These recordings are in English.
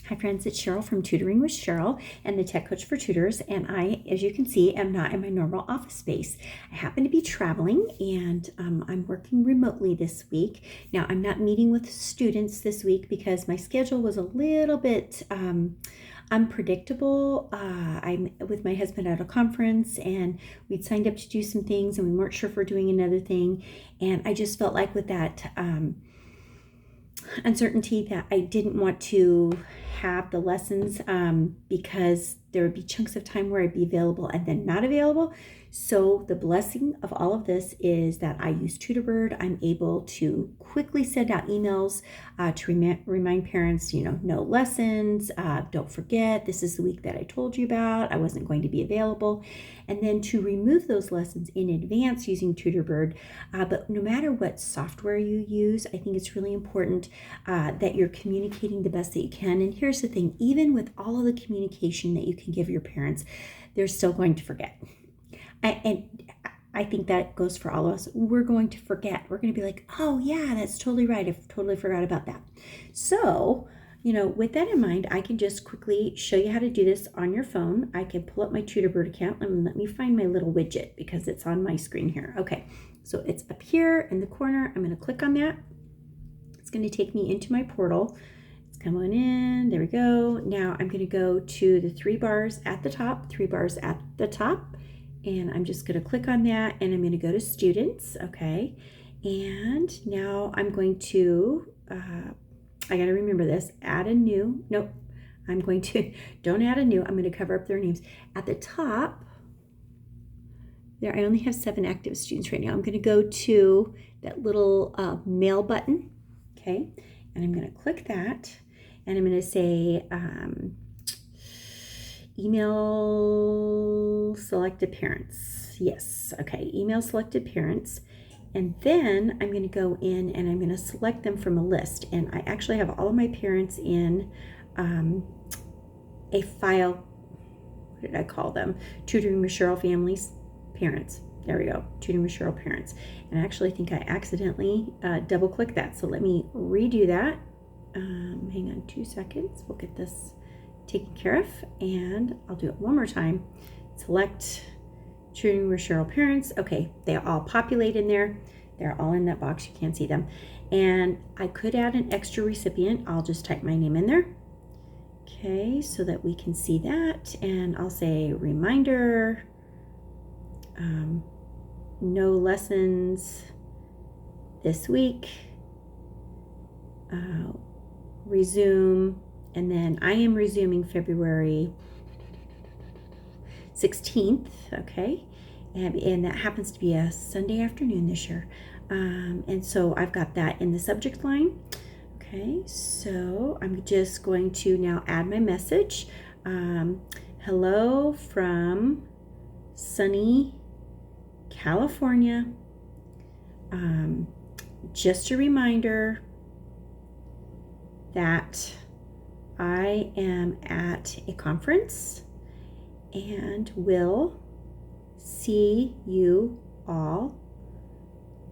Hi friends, it's Sheryl from Tutoring with Sheryl and the Tech Coach for Tutors, and I, as you can see, am not in my normal office space. I happen to be traveling and I'm working remotely this week. Now, I'm not meeting with students this week because my schedule was a little bit unpredictable. I'm with my husband at a conference and we'd signed up to do some things and we weren't sure if we're doing another thing, and I just felt like with that uncertainty that I didn't want to have the lessons because there would be chunks of time where I'd be available and then not available. So the blessing of all of this is that I use TutorBird. I'm able to quickly send out emails to remind parents, no lessons, don't forget, this is the week that I told you about, I wasn't going to be available. And then to remove those lessons in advance using TutorBird. But no matter what software you use, I think it's really important that you're communicating the best that you can. And here's the thing, even with all of the communication that you can give your parents, they're still going to forget. And I think that goes for all of us. We're going to forget. We're going to be like, oh yeah, that's totally right. I totally forgot about that. So, with that in mind, I can just quickly show you how to do this on your phone. I can pull up my TutorBird account and let me find my little widget because it's on my screen here. Okay, so it's up here in the corner. I'm going to click on that. It's going to take me into my portal. It's come on in. There we go. Now I'm going to go to the three bars at the top, and I'm just going to click on that and I'm going to go to students. Okay. And now I'm going to, I got to remember this, add a new, nope, don't add a new, I'm going to cover up their names. At the top, there, I only have 7 active students right now. I'm going to go to that little mail button. Okay. And I'm going to click that and I'm going to say, email selected parents. Yes. Okay. Email selected parents. And then I'm going to go in and I'm going to select them from a list. And I actually have all of my parents in a file. What did I call them? Tutoring with Sheryl Families Parents. There we go. Tutoring with Sheryl Parents. And I actually think I accidentally double clicked that. So let me redo that. Hang on 2 seconds. We'll get this taken care of, and I'll do it one more time. Select Tutoring with Sheryl Parents. Okay, they all populate in there. They're all in that box. You can't see them. And I could add an extra recipient. I'll just type my name in there. Okay, so that we can see that. And I'll say reminder, no lessons this week, resume. And then I am resuming February 16th, okay? And that happens to be a Sunday afternoon this year. And so I've got that in the subject line. Okay, so I'm just going to now add my message. Hello from sunny California. Just a reminder that I am at a conference and will see you all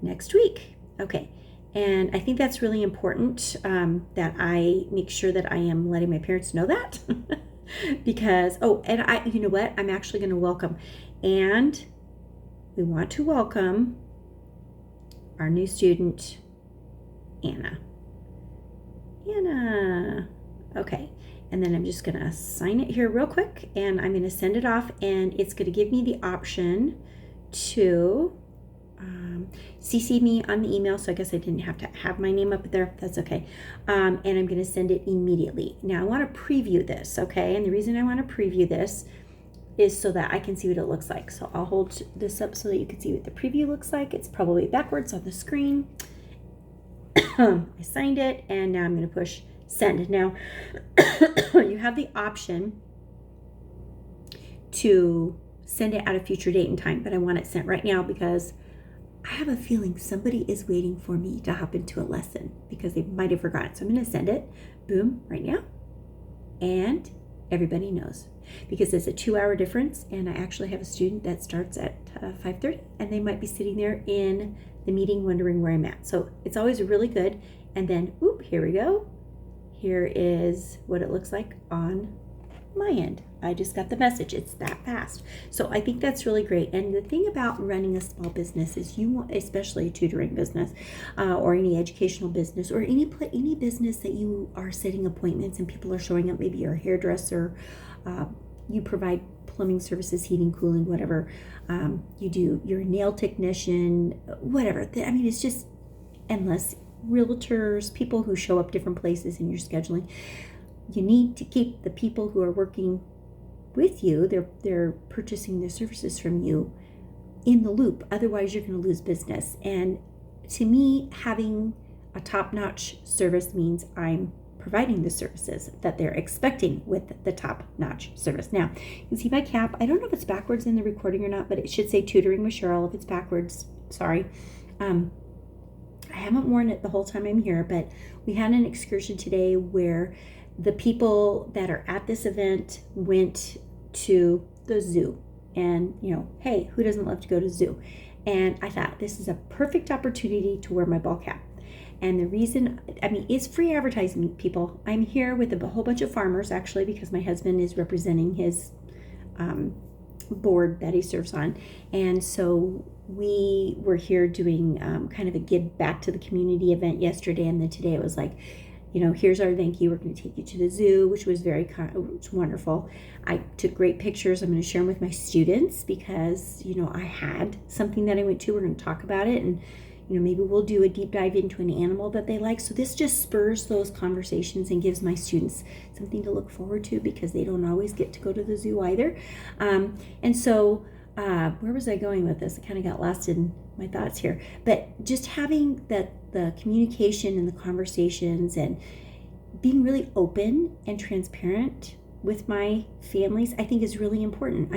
next week. Okay, and I think that's really important that I make sure that I am letting my parents know that because, and you know what? I'm actually going to welcome, and we want to welcome our new student, Anna. Okay, and then I'm just going to sign it here real quick and I'm going to send it off, and it's going to give me the option to CC me on the email. So I guess I didn't have to have my name up there. That's okay. And I'm going to send it immediately. Now I want to preview this, okay? And the reason I want to preview this is so that I can see what it looks like. So I'll hold this up so that you can see what the preview looks like. It's probably backwards on the screen. I signed it, and now I'm going to push send. Now you have the option to send it at a future date and time, but I want it sent right now because I have a feeling somebody is waiting for me to hop into a lesson because they might have forgotten. So I'm going to send it, boom, right now, and everybody knows because it's a 2-hour difference, and I actually have a student that starts at 5:30, and they might be sitting there in the meeting wondering where I'm at. So it's always really good. And then, here we go. here is what it looks like on my end. I just got the message. It's that fast. So I think that's really great. And the thing about running a small business is you want, especially a tutoring business or any educational business or any business that you are setting appointments and people are showing up, maybe you're a hairdresser, you provide plumbing services, heating, cooling, whatever you do, you're a nail technician, whatever. I mean, it's just endless. Realtors, people who show up different places in your scheduling. You need to keep the people who are working with you, they're purchasing their services from you, in the loop. Otherwise, you're going to lose business. And to me, having a top-notch service means I'm providing the services that they're expecting with the top-notch service. Now, you can see my cap. I don't know if it's backwards in the recording or not, but it should say Tutoring with Sheryl. If it's backwards, sorry. I haven't worn it the whole time I'm here, but we had an excursion today where the people that are at this event went to the zoo. And, hey, who doesn't love to go to the zoo? And I thought this is a perfect opportunity to wear my ball cap. And the reason, it's free advertising, people. I'm here with a whole bunch of farmers, actually, because my husband is representing his board that he serves on. And so we were here doing kind of a give back to the community event yesterday. And then today it was like, here's our thank you. We're going to take you to the zoo, which was it's wonderful. I took great pictures. I'm going to share them with my students because, I had something that I went to. We're going to talk about it. And, maybe we'll do a deep dive into an animal that they like. So this just spurs those conversations and gives my students something to look forward to because they don't always get to go to the zoo either. And so where was I going with this? I kind of got lost in my thoughts here. But just having the communication and the conversations and being really open and transparent with my families, I think is really important.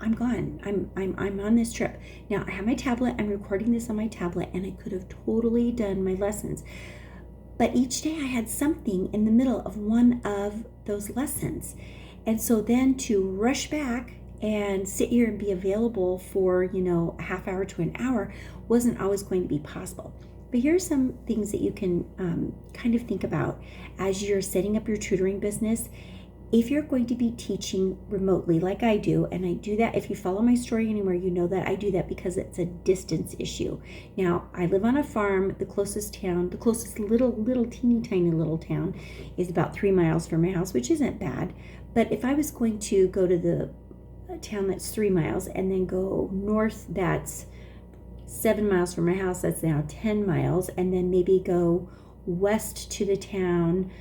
I'm gone. I'm on this trip. Now I have my tablet. I'm recording this on my tablet and I could have totally done my lessons. But each day I had something in the middle of one of those lessons. And so then to rush back and sit here and be available for, a half hour to an hour wasn't always going to be possible. But here's some things that you can kind of think about as you're setting up your tutoring business. If you're going to be teaching remotely like I do, and I do that, if you follow my story anywhere, you know that I do that because it's a distance issue. Now, I live on a farm. The closest little teeny tiny little town is about 3 miles from my house, which isn't bad. But if I was going to go to the town that's 3 miles and then go north, that's 7 miles from my house, that's now 10 miles, and then maybe go west to the town,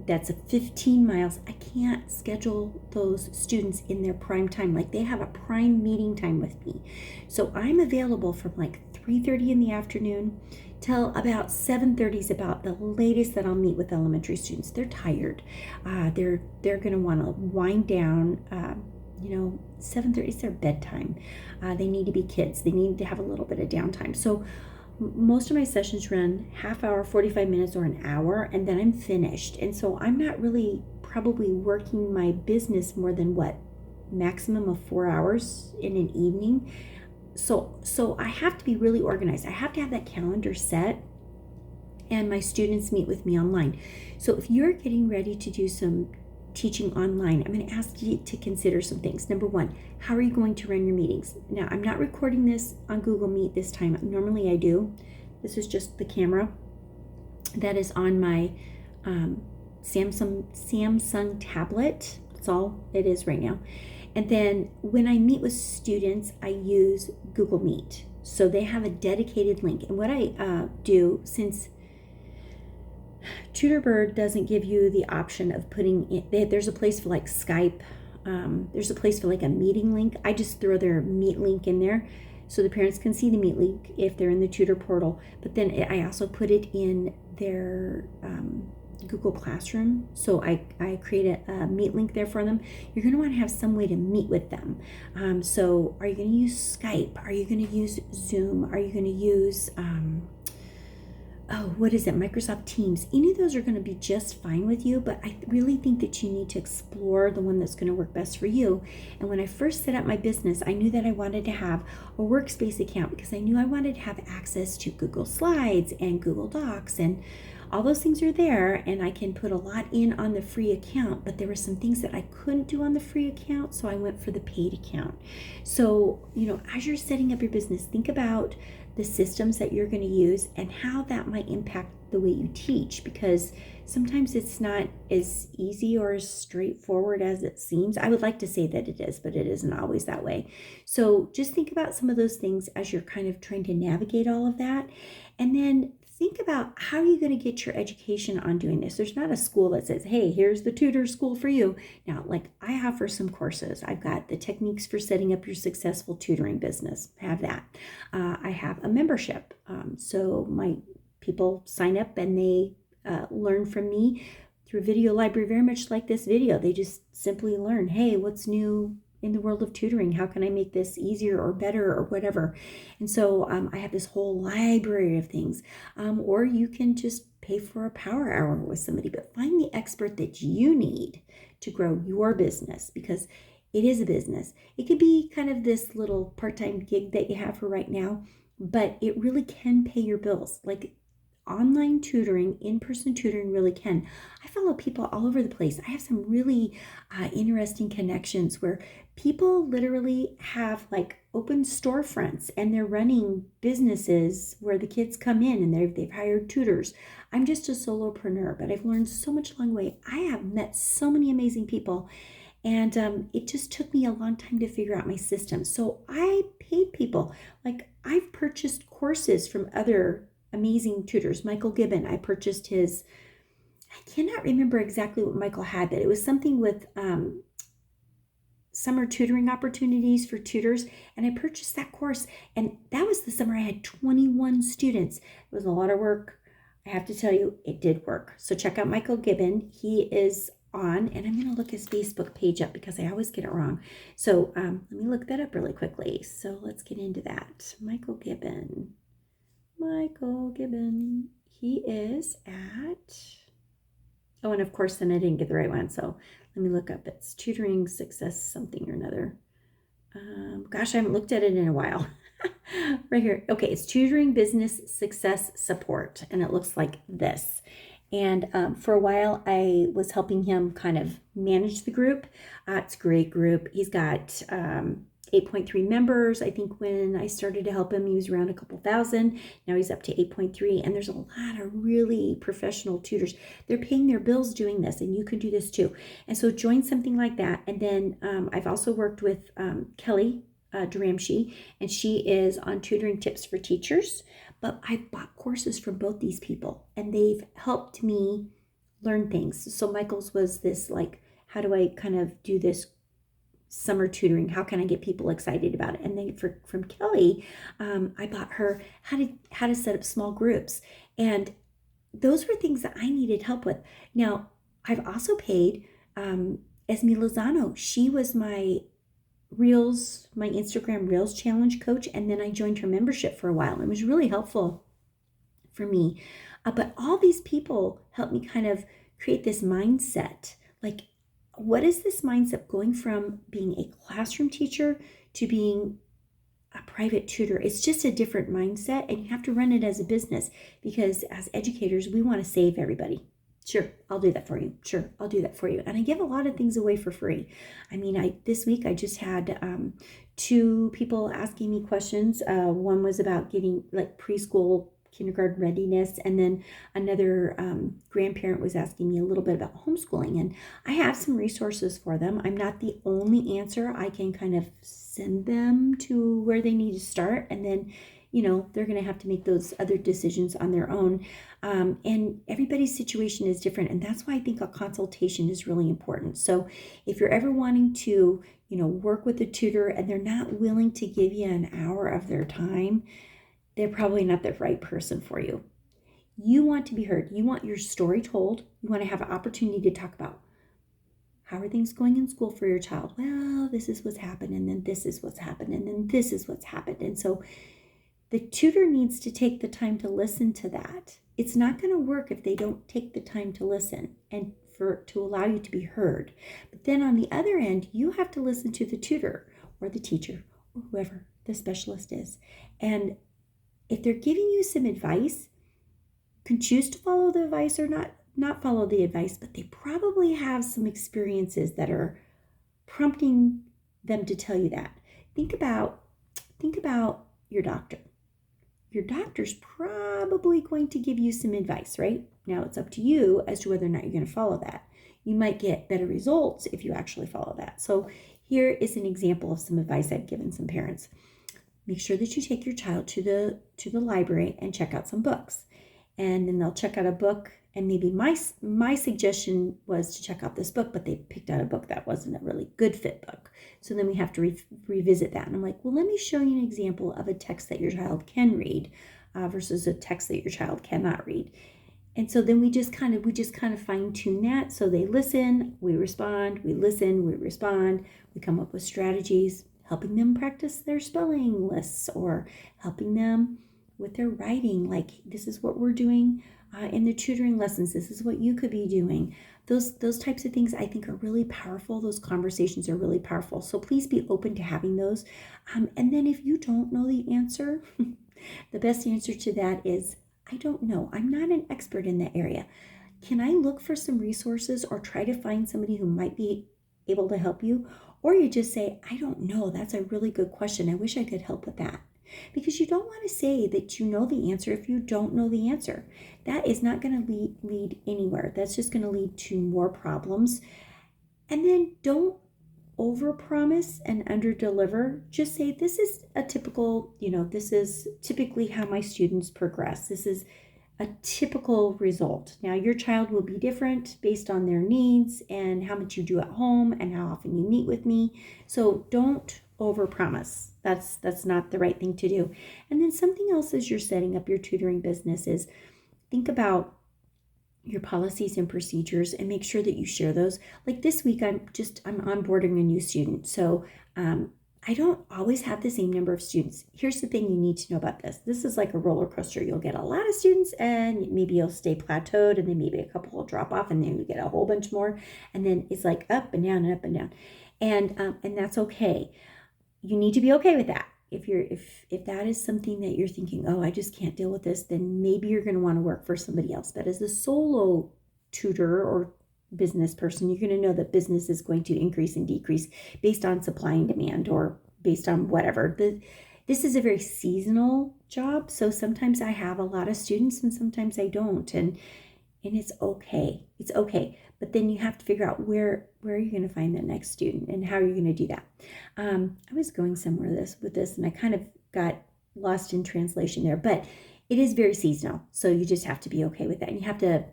that's a 15 miles. I can't schedule those students in their prime time. Like they have a prime meeting time with me. So I'm available from like 3:30 in the afternoon till about 7:30 is about the latest that I'll meet with elementary students. They're tired. They're going to want to wind down. 7:30 is their bedtime. They need to be kids. They need to have a little bit of downtime. So most of my sessions run half hour, 45 minutes, or an hour, and then I'm finished. And so I'm not really probably working my business more than maximum of 4 hours in an evening. So I have to be really organized. I have to have that calendar set, and my students meet with me online. So if you're getting ready to do some teaching online, I'm going to ask you to consider some things. Number one, how are you going to run your meetings? Now, I'm not recording this on Google Meet this time. Normally I do. This is just the camera that is on my Samsung tablet. That's all it is right now. And then when I meet with students, I use Google Meet. So they have a dedicated link. And what I do, since TutorBird doesn't give you the option of putting it, there's a place for like Skype, there's a place for like a meeting link. I just throw their Meet link in there so the parents can see the Meet link if they're in the Tutor portal. But then I also put it in their Google Classroom. So I create a Meet link there for them. You're going to want to have some way to meet with them. So are you going to use Skype? Are you going to use Zoom? Are you going to use Microsoft Teams? Any of those are going to be just fine with you, but I really think that you need to explore the one that's going to work best for you. And when I first set up my business, I knew that I wanted to have a Workspace account because I knew I wanted to have access to Google Slides and Google Docs and all those things are there, and I can put a lot in on the free account, but there were some things that I couldn't do on the free account, so I went for the paid account. So, as you're setting up your business, think about the systems that you're going to use and how that might impact the way you teach, because sometimes it's not as easy or as straightforward as it seems. I would like to say that it is, but it isn't always that way. So just think about some of those things as you're kind of trying to navigate all of that. And then think about how are you going to get your education on doing this. There's not a school that says, hey, here's the tutor school for you. Now, like I offer some courses. I've got the techniques for setting up your successful tutoring business. Have that. I have a membership. So my people sign up and they learn from me through a video library, very much like this video. They just simply learn, hey, what's new in the world of tutoring? How can I make this easier or better or whatever? And so I have this whole library of things. Or you can just pay for a power hour with somebody, but find the expert that you need to grow your business, because it is a business. It could be kind of this little part-time gig that you have for right now, but it really can pay your bills. Like online tutoring, in-person tutoring really can. I follow people all over the place. I have some really interesting connections where people literally have like open storefronts and they're running businesses where the kids come in and they've hired tutors. I'm just a solopreneur, but I've learned so much along the way. I have met so many amazing people, and it just took me a long time to figure out my system. So I paid people. Like I've purchased courses from other amazing tutors. Michael Gibbon, I purchased his, I cannot remember exactly what Michael had, but it was something with summer tutoring opportunities for tutors. And I purchased that course. And that was the summer I had 21 students. It was a lot of work. I have to tell you, it did work. So check out Michael Gibbon. He is on, and I'm going to look his Facebook page up because I always get it wrong. So let me look that up really quickly. So let's get into that. Michael Gibbon. He is at, oh, and of course, then I didn't get the right one. So let me look up. It's Tutoring Success something or another. Gosh, I haven't looked at it in a while. Right here. Okay, it's Tutoring Business Success Support, and it looks like this. And for a while, I was helping him kind of manage the group. It's a great group. He's got 8.3 members. I think when I started to help him, he was around a couple thousand. Now he's up to 8.3. And there's a lot of really professional tutors. They're paying their bills doing this, and you can do this too. And so join something like that. And then I've also worked with Kelly Duramshi, and she is on tutoring tips for teachers. But I bought courses from both these people, and they've helped me learn things. So Michael's was this like, how do I kind of do this summer tutoring? How can I get people excited about it? And then from Kelly, I bought her how to set up small groups. And those were things that I needed help with. Now, I've also paid Esme Lozano. She was my Instagram Reels challenge coach, and then I joined her membership for a while. It was really helpful for me. But all these people helped me kind of create this mindset. Like, what is this mindset going from being a classroom teacher to being a private tutor? It's just a different mindset, and you have to run it as a business, because as educators, we want to save everybody. Sure, I'll do that for you. Sure, I'll do that for you. And I give a lot of things away for free. I mean, this week I just had 2 people asking me questions. One was about getting like preschool, kindergarten readiness, and then another grandparent was asking me a little bit about homeschooling. And I have some resources for them. I'm not the only answer. I can kind of send them to where they need to start, and then they're going to have to make those other decisions on their own. And everybody's situation is different. And that's why I think a consultation is really important. So if you're ever wanting to, work with a tutor and they're not willing to give you an hour of their time, they're probably not the right person for you. You want to be heard. You want your story told. You want to have an opportunity to talk about, how are things going in school for your child? Well, this is what's happened, and then this is what's happened, and then this is what's happened. And so the tutor needs to take the time to listen to that. It's not going to work if they don't take the time to listen and to allow you to be heard. But then on the other end, you have to listen to the tutor or the teacher or whoever the specialist is. And if they're giving you some advice, can choose to follow the advice or not follow the advice, but they probably have some experiences that are prompting them to tell you that. Think about your doctor. Your doctor's probably going to give you some advice, right? Now it's up to you as to whether or not you're going to follow that. You might get better results if you actually follow that. So here is an example of some advice I've given some parents. Make sure that you take your child to the library and check out some books. And then they'll check out a book, and maybe my suggestion was to check out this book, but they picked out a book that wasn't a really good fit book. So then we have to revisit that. And I'm like, well, let me show you an example of a text that your child can read versus a text that your child cannot read. And so then we just kind of fine tune that. So they listen, we respond, we listen, we respond, we come up with strategies, helping them practice their spelling lists or helping them with their writing. Like, this is what we're doing in the tutoring lessons. This is what you could be doing. Those types of things I think are really powerful. Those conversations are really powerful. So please be open to having those. And then if you don't know the answer, the best answer to that is, I don't know. I'm not an expert in that area. Can I look for some resources or try to find somebody who might be able to help you? Or you just say, I don't know. That's a really good question. I wish I could help with that. Because you don't want to say that you know the answer if you don't know the answer. That is not going to lead anywhere. That's just going to lead to more problems. And then don't overpromise and underdeliver. Just say, this is a typical, this is typically how my students progress. This is a typical result. Now, your child will be different based on their needs and how much you do at home and how often you meet with me. So don't overpromise. That's not the right thing to do. And then something else as you're setting up your tutoring business is think about your policies and procedures and make sure that you share those. Like this week, I'm onboarding a new student. So I don't always have the same number of students. Here's the thing you need to know about this. This is like a roller coaster. You'll get a lot of students and maybe you'll stay plateaued, and then maybe a couple will drop off, and then you get a whole bunch more. And then it's like up and down and up and down. And that's okay. You need to be okay with that. If that is something that you're thinking, oh, I just can't deal with this, then maybe you're going to want to work for somebody else. But as a solo tutor or business person, you're going to know that business is going to increase and decrease based on supply and demand or based on whatever. This is a very seasonal job. So sometimes I have a lot of students and sometimes I don't. And it's okay. It's okay. But then you have to figure out where are you going to find that next student and how are you going to do that. I was going somewhere with this and I kind of got lost in translation there, but it is very seasonal. So you just have to be okay with that. And you have to,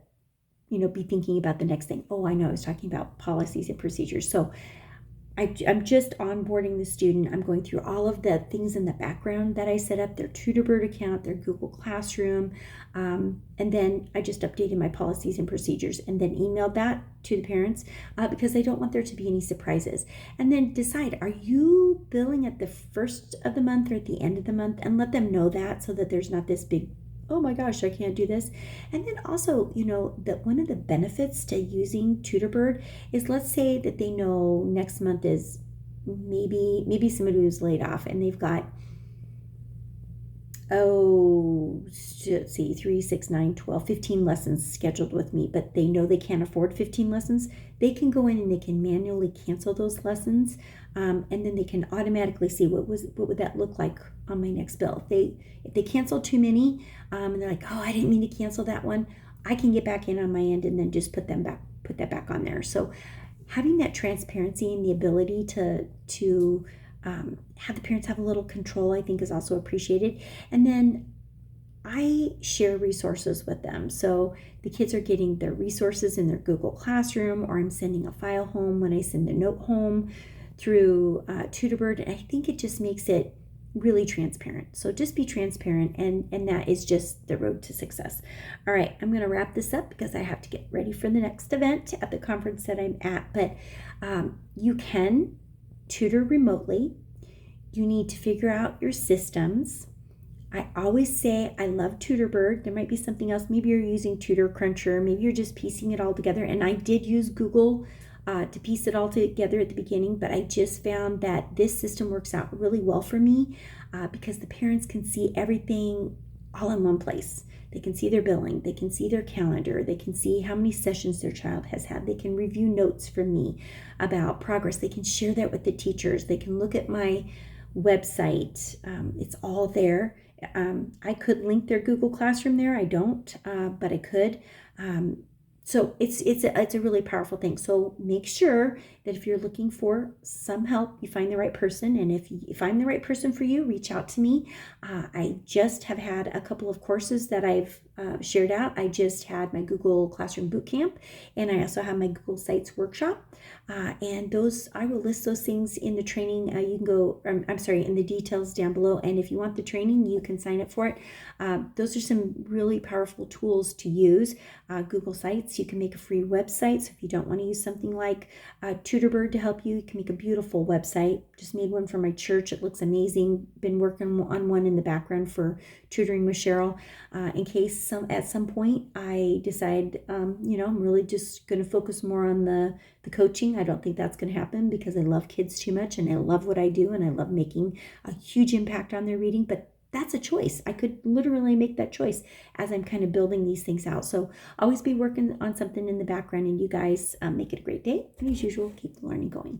be thinking about the next thing. Oh, I know I was talking about policies and procedures. So I'm just onboarding the student. I'm going through all of the things in the background that I set up, their TutorBird account, their Google Classroom, and then I just updated my policies and procedures and then emailed that to the parents because I don't want there to be any surprises. And then decide, are you billing at the first of the month or at the end of the month? And let them know that so that there's not this big, oh my gosh, I can't do this. And then also, that one of the benefits to using TutorBird is, let's say that they know next month is maybe somebody who's laid off and they've got, 3, 6, 9, 12, 15 lessons scheduled with me, but they know they can't afford 15 lessons. They can go in and they can manually cancel those lessons. And then they can automatically see what would that look like on my next bill. If they cancel too many, and they're like, oh, I didn't mean to cancel that one, I can get back in on my end and then just put that back on there. So having that transparency and the ability to have the parents have a little control, I think, is also appreciated. And then I share resources with them. So the kids are getting their resources in their Google Classroom, or I'm sending a file home when I send a note home through TutorBird. And I think it just makes it really transparent. So just be transparent, and that is just the road to success. All right, I'm going to wrap this up because I have to get ready for the next event at the conference that I'm at. But you can tutor remotely. You need to figure out your systems. I always say I love TutorBird. There might be something else. Maybe you're using Tutor Cruncher. Maybe you're just piecing it all together. And I did use Google to piece it all together at the beginning, but I just found that this system works out really well for me because the parents can see everything all in one place. They can see their billing, they can see their calendar, they can see how many sessions their child has had, they can review notes from me about progress, they can share that with the teachers, they can look at my website. It's all there. I could link their Google Classroom there. I don't, but I could. So it's a really powerful thing. So make sure that if you're looking for some help, you find the right person. And if I'm the right person for you, reach out to me. I just have had a couple of courses that I've shared out. I just had my Google Classroom Bootcamp, and I also have my Google Sites workshop. And those, I will list those things in the training. You can go, in the details down below. And if you want the training, you can sign up for it. Those are some really powerful tools to use. Google Sites, you can make a free website. So if you don't want to use something like TutorBird to help you, you can make a beautiful website. Just made one for my church. It looks amazing. Been working on one in the background for Tutoring with Sheryl. In case at some point I decide, I'm really just going to focus more on the coaching. I don't think that's going to happen because I love kids too much and I love what I do and I love making a huge impact on their reading. But that's a choice. I could literally make that choice as I'm kind of building these things out. So always be working on something in the background, and you guys make it a great day. And as usual, keep the learning going.